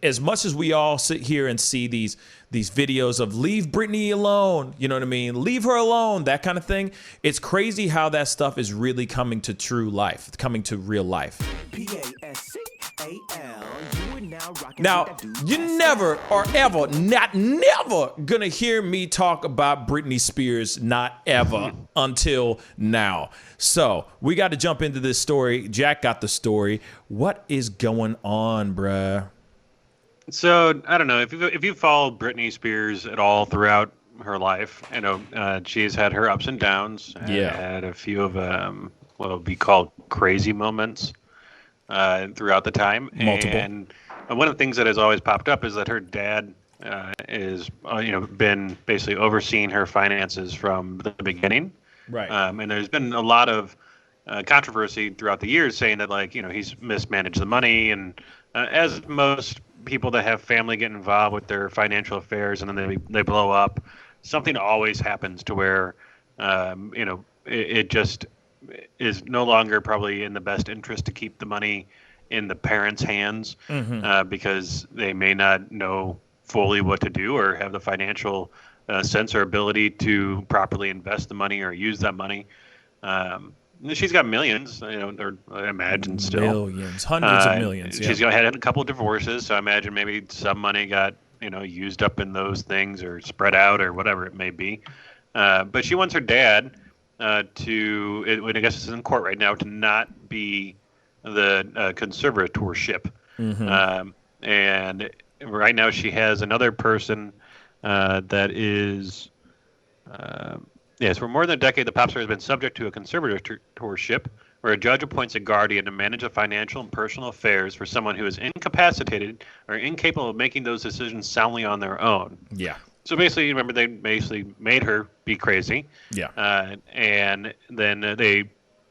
as much as we all sit here and see these videos of leave Britney alone, you know what I mean? Leave her alone, that kind of thing. It's crazy how that stuff is really coming to true life, coming to real life. Now, you never or ever, never gonna hear me talk about Britney Spears, not ever until now. So we got to jump into this story. Jack got the story. What is going on, bruh? So I don't know if you followed Britney Spears at all throughout her life. You know, she's had her ups and downs. Had a few of what would be called crazy moments throughout the time. Multiple. And one of the things that has always popped up is that her dad is been basically overseeing her finances from the beginning. Right. And there's been a lot of controversy throughout the years saying that he's mismanaged the money, and as most people that have family get involved with their financial affairs and then they blow up, something always happens to where it just is no longer probably in the best interest to keep the money in the parents' hands because they may not know fully what to do or have the financial sense or ability to properly invest the money or use that money. She's got millions, or I imagine still. Millions, hundreds of millions. She's had a couple of divorces, so I imagine maybe some money got, used up in those things or spread out or whatever it may be. But she wants her dad I guess it's in court right now, to not be the conservatorship. And right now she has another person that is... Yes, for more than a decade, the pop star has been subject to a conservatorship, where a judge appoints a guardian to manage the financial and personal affairs for someone who is incapacitated or incapable of making those decisions soundly on their own. Yeah. So basically, remember, they basically made her be crazy. Yeah. And then they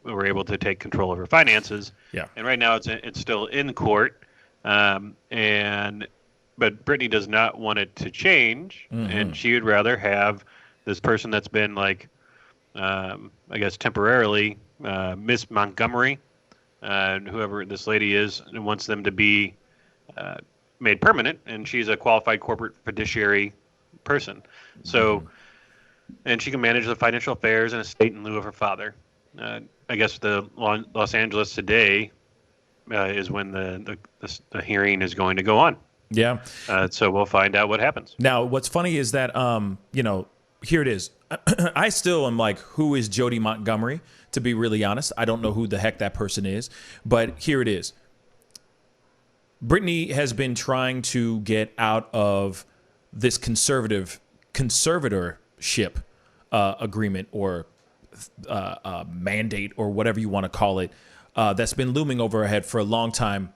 were able to take control of her finances. Yeah. And right now, it's still in court. But Britney does not want it to change, and she would rather have this person that's been I guess temporarily, Miss Montgomery, whoever this lady is, and wants them to be made permanent, and she's a qualified corporate fiduciary person. So, and she can manage the financial affairs and estate in lieu of her father. I guess the Los Angeles today is when the hearing is going to go on. Yeah. So we'll find out what happens. Now, what's funny is that, here it is. I still am like, who is Jodi Montgomery? To be really honest, I don't know who the heck that person is. But here it is. Britney has been trying to get out of this conservatorship agreement or mandate or whatever you want to call it, that's been looming over her head for a long time.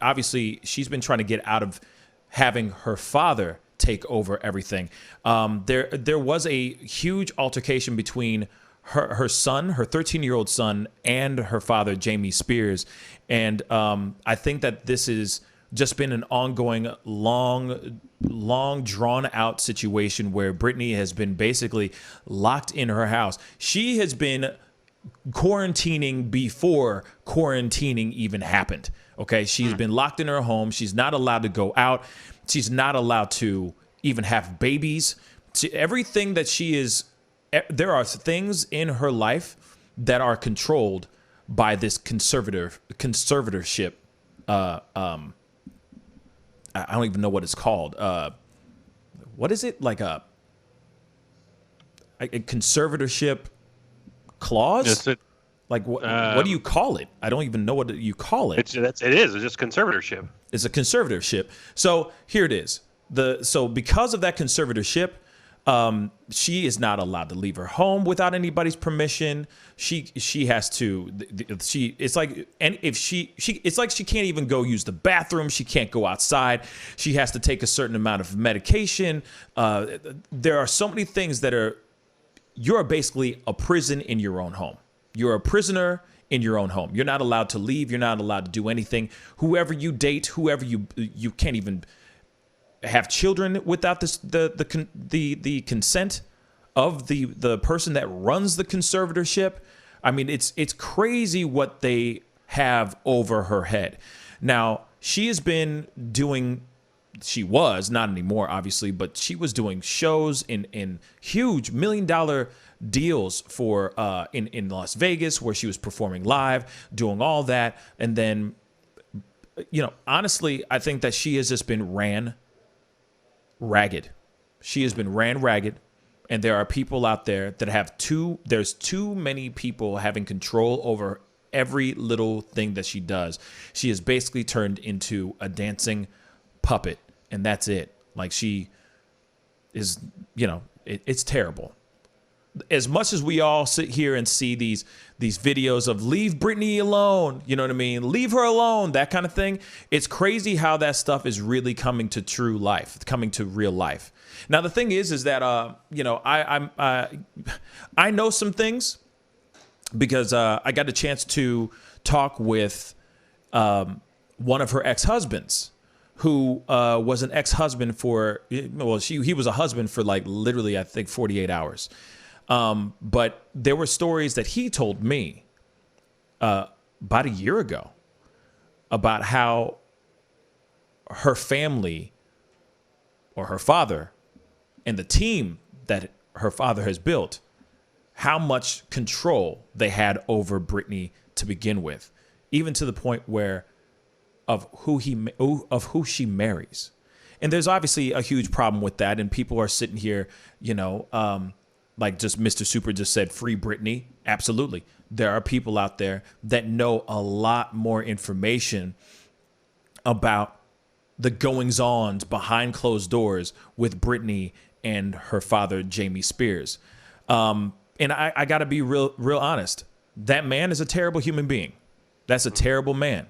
Obviously, she's been trying to get out of having her father take over everything. There was a huge altercation between her son, her 13-year-old son, and her father, Jamie Spears. And I think that this has just been an ongoing, long, drawn-out situation where Britney has been basically locked in her house. She has been quarantining before quarantining even happened. Okay, she's been locked in her home. She's not allowed to go out. She's not allowed to even have babies. Everything that she is, there are things in her life that are controlled by this conservatorship. I don't even know what it's called. What is it? Like a conservatorship clause? Like what do you call it? I don't even know what you call it. It is. It's just conservatorship. It's a conservatorship. So here it is. So because of that conservatorship, she is not allowed to leave her home without anybody's permission. She has to. It's like she can't even go use the bathroom. She can't go outside. She has to take a certain amount of medication. There are so many things that you're basically a prison in your own home. You're a prisoner in your own home. You're not allowed to leave. You're not allowed to do anything. Whoever you date, whoever you can't even have children without the consent of the person that runs the conservatorship. I mean, it's crazy what they have over her head. Now, she has been doing she was not anymore, obviously, but she was doing shows in huge $1 million deals for in Las Vegas, where she was performing live, doing all that. And then, honestly, I think that she has just been ran ragged. She has been ran ragged. And there are people out there that have there's too many people having control over every little thing that she does. She is basically turned into a dancing puppet, and that's it. Like, she is, it's terrible. As much as we all sit here and see these videos of leave Britney alone, you know what I mean? Leave her alone, that kind of thing. It's crazy how that stuff is really coming to true life, coming to real life. Now, the thing is that, I know some things because I got a chance to talk with one of her ex-husbands, who was an ex-husband for, he was a husband for like literally, I think, 48 hours. But there were stories that he told me about a year ago about how her family, or her father, and the team that her father has built, how much control they had over Britney to begin with, even to the point where of who she marries. And there's obviously a huge problem with that. And people are sitting here, like just Mr. Super just said, free Britney. Absolutely. There are people out there that know a lot more information about the goings-ons behind closed doors with Britney and her father, Jamie Spears. And I got to be real honest. That man is a terrible human being. That's a terrible man.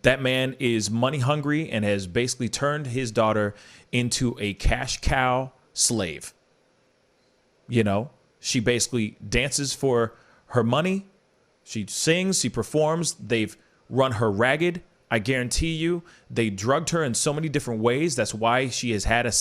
That man is money hungry and has basically turned his daughter into a cash cow slave. She basically dances for her money. She sings, she performs. They've run her ragged. I guarantee you, they drugged her in so many different ways. That's why she has had a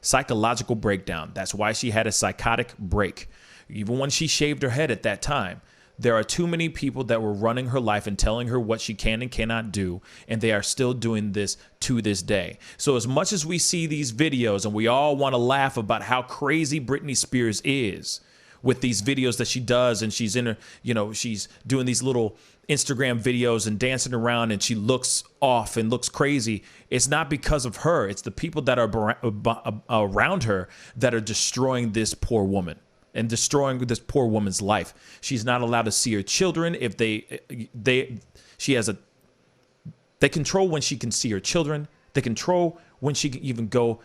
psychological breakdown. That's why she had a psychotic break. Even when she shaved her head at that time, there are too many people that were running her life and telling her what she can and cannot do, and they are still doing this to this day. So as much as we see these videos and we all want to laugh about how crazy Britney Spears is with these videos that she does, and she's in her, she's doing these little Instagram videos and dancing around, and she looks off and looks crazy. It's not because of her. It's the people that are around her that are destroying this poor woman and destroying this poor woman's life. She's not allowed to see her children. If they control when she can see her children. They control when she can even go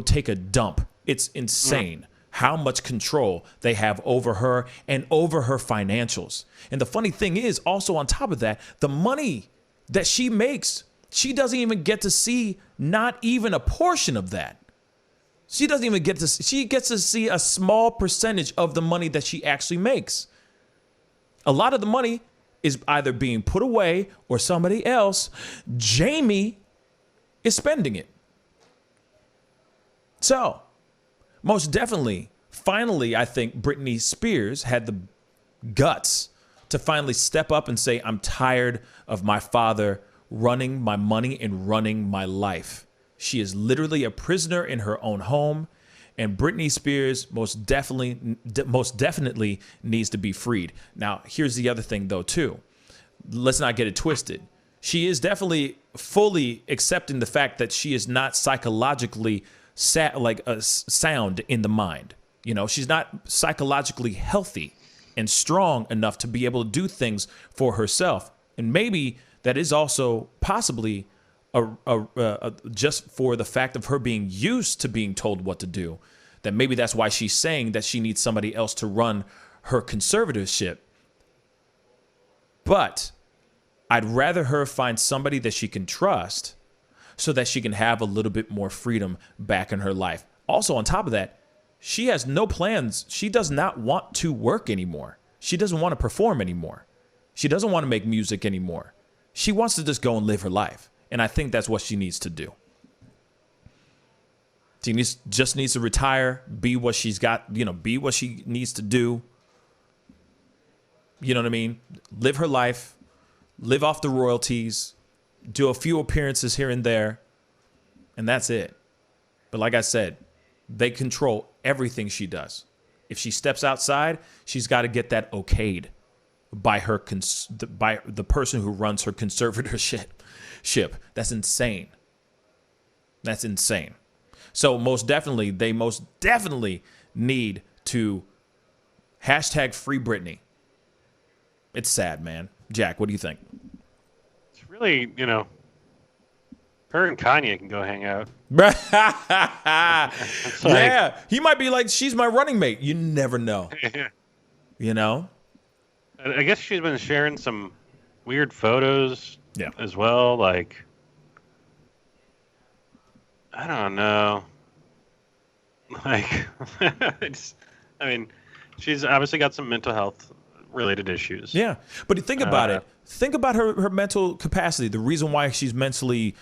take a dump. It's insane how much control they have over her and over her financials. And the funny thing is, also on top of that, the money that she makes, she doesn't even get to see not even a portion of that. She doesn't even get to, she gets to see a small percentage of the money that she actually makes. A lot of the money is either being put away or somebody else, Jamie, is spending it. So, most definitely, finally, I think Britney Spears had the guts to finally step up and say, I'm tired of my father running my money and running my life. She is literally a prisoner in her own home, and Britney Spears most definitely needs to be freed. Now, here's the other thing, though, too. Let's not get it twisted. She is definitely fully accepting the fact that she is not psychologically sound in the mind. She's not psychologically healthy and strong enough to be able to do things for herself. And maybe that is also possibly just for the fact of her being used to being told what to do, that maybe that's why she's saying that she needs somebody else to run her conservatorship. But I'd rather her find somebody that she can trust so that she can have a little bit more freedom back in her life. Also, on top of that, she has no plans. She does not want to work anymore. She doesn't want to perform anymore. She doesn't want to make music anymore. She wants to just go and live her life. And I think that's what she needs to do. She just needs to retire, be what she's got, be what she needs to do. You know what I mean? Live her life, live off the royalties, do a few appearances here and there, And that's it. But like I said, they control everything she does. If she steps outside, she's got to get that okayed by by the person who runs her conservatorship. That's insane. That's insane. So they most definitely need to hashtag free Britney. It's sad, man. Jack, what do you think? It's really, her and Kanye can go hang out. Yeah, he might be like, she's my running mate. You never know. You know? I guess she's been sharing some weird photos as well. Like, I don't know. Like, she's obviously got some mental health related issues. Yeah. But think about it. Think about her mental capacity. The reason why she's mentally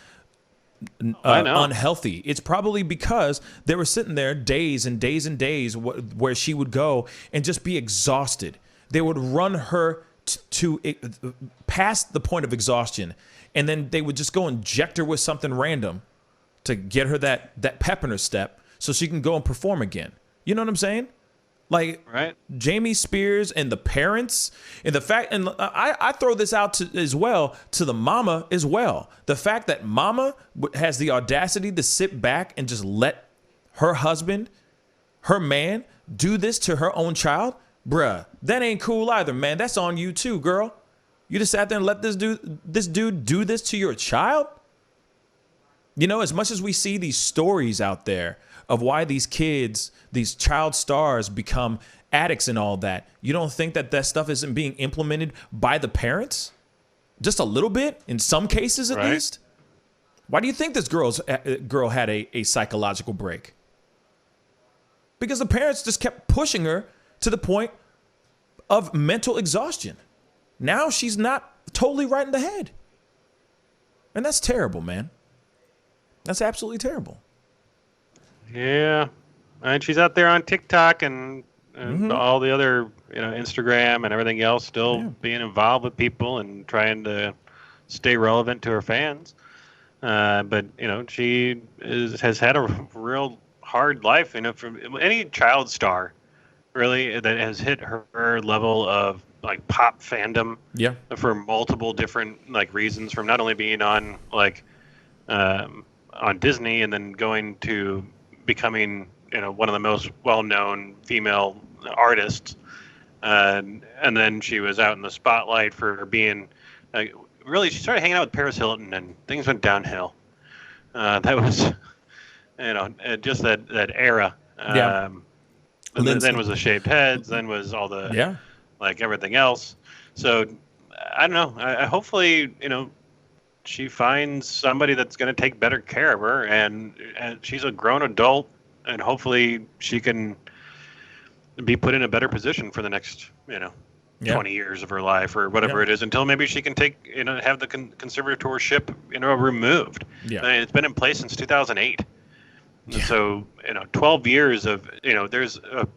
unhealthy. It's probably because they were sitting there days and days and days where she would go and just be exhausted. They would run her to past the point of exhaustion, and then they would just go inject her with something random to get her that pep in her step so she can go and perform again. You know what I'm saying? Like, right. Jamie Spears and the parents and the fact, and I throw this out as well to the mama as well. The fact that mama has the audacity to sit back and just let her husband, her man, do this to her own child, bruh, that ain't cool either, man. That's on you too, girl. You just sat there and let this dude do this to your child? You know, as much as we see these stories out there of why these kids, these child stars become addicts and all that, you don't think that stuff isn't being implemented by the parents? Just a little bit, in some cases at least? Why do you think this girl had a psychological break? Because the parents just kept pushing her to the point of mental exhaustion. Now she's not totally right in the head. And that's terrible, man. That's absolutely terrible. Yeah. And she's out there on TikTok and all the other, Instagram and everything else, still being involved with people and trying to stay relevant to her fans. But she has had a real hard life. From any child star, really, that has hit her level of like pop fandom. Yeah. For multiple different like reasons, from not only being on on Disney and then going to becoming one of the most well-known female artists, and then she was out in the spotlight for being really, she started hanging out with Paris Hilton and things went downhill. That was just that era. Then was the shaved heads, then was all the like everything else. So I don't know. I hopefully she finds somebody that's going to take better care of her, and she's a grown adult, and hopefully she can be put in a better position for the next 20 years of her life or whatever it is, until maybe she can take have the conservatorship removed. It's been in place since 2008. And so 12 years of there's a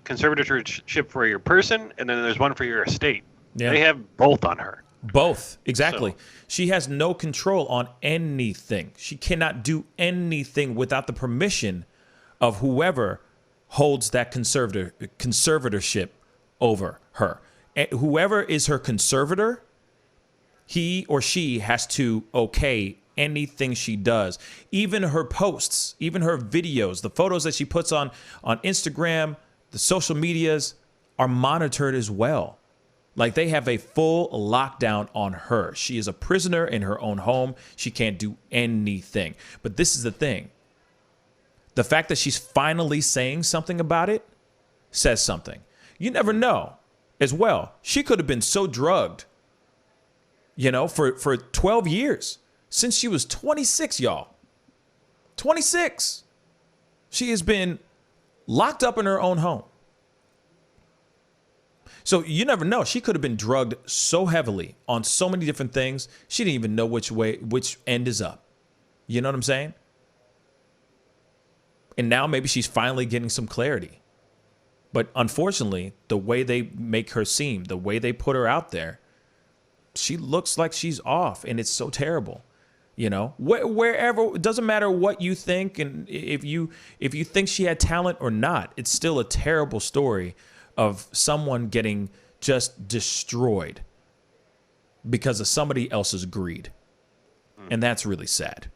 conservatorship for your person, and then there's one for your estate. They have both on her. Both, exactly. So, she has no control on anything. She cannot do anything without the permission of whoever holds that conservatorship over her. And whoever is her conservator, he or she has to okay anything she does. Even her posts, even her videos, the photos that she puts on Instagram, the social medias are monitored as well. Like, they have a full lockdown on her. She is a prisoner in her own home. She can't do anything. But this is the thing. The fact that she's finally saying something about it says something. You never know as well. She could have been so drugged, for 12 years. Since she was 26, y'all. 26. She has been locked up in her own home. So you never know. She could have been drugged so heavily on so many different things. She didn't even know which end is up. You know what I'm saying? And now maybe she's finally getting some clarity. But unfortunately, the way they make her seem, the way they put her out there, she looks like she's off, and it's so terrible. You know, wherever, it doesn't matter what you think, and if you think she had talent or not, it's still a terrible story of someone getting just destroyed because of somebody else's greed. And that's really sad.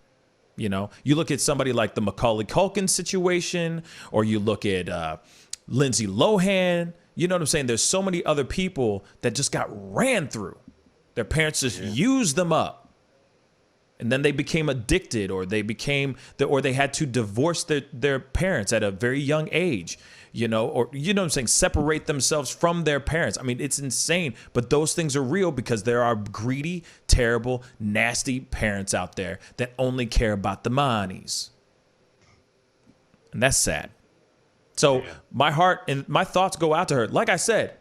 You know, you look at somebody like the Macaulay Culkin situation, or you look at Lindsay Lohan. You know what I'm saying? There's so many other people that just got ran through. Their parents just used them up. And then they became addicted, or they had to divorce their parents at a very young age, you know, or, you know what I'm saying, separate themselves from their parents. I mean, it's insane, but those things are real because there are greedy, terrible, nasty parents out there that only care about the monies. And that's sad. So my heart and my thoughts go out to her. Like I said,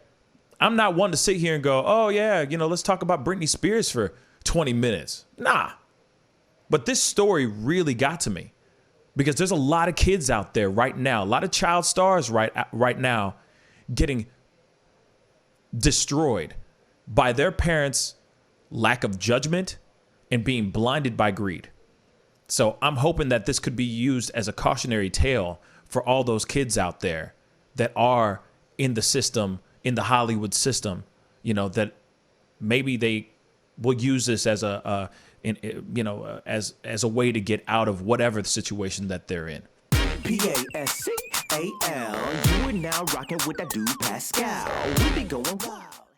I'm not one to sit here and go, oh yeah, you know, let's talk about Britney Spears for 20 minutes. Nah. But this story really got to me because there's a lot of kids out there right now, a lot of child stars right now getting destroyed by their parents' lack of judgment and being blinded by greed. So I'm hoping that this could be used as a cautionary tale for all those kids out there that are in the system, in the Hollywood system, you know, that maybe they will use this as as a way to get out of whatever the situation that they're in. Pascal, you are now rocking with that dude Pascal. We be going wild.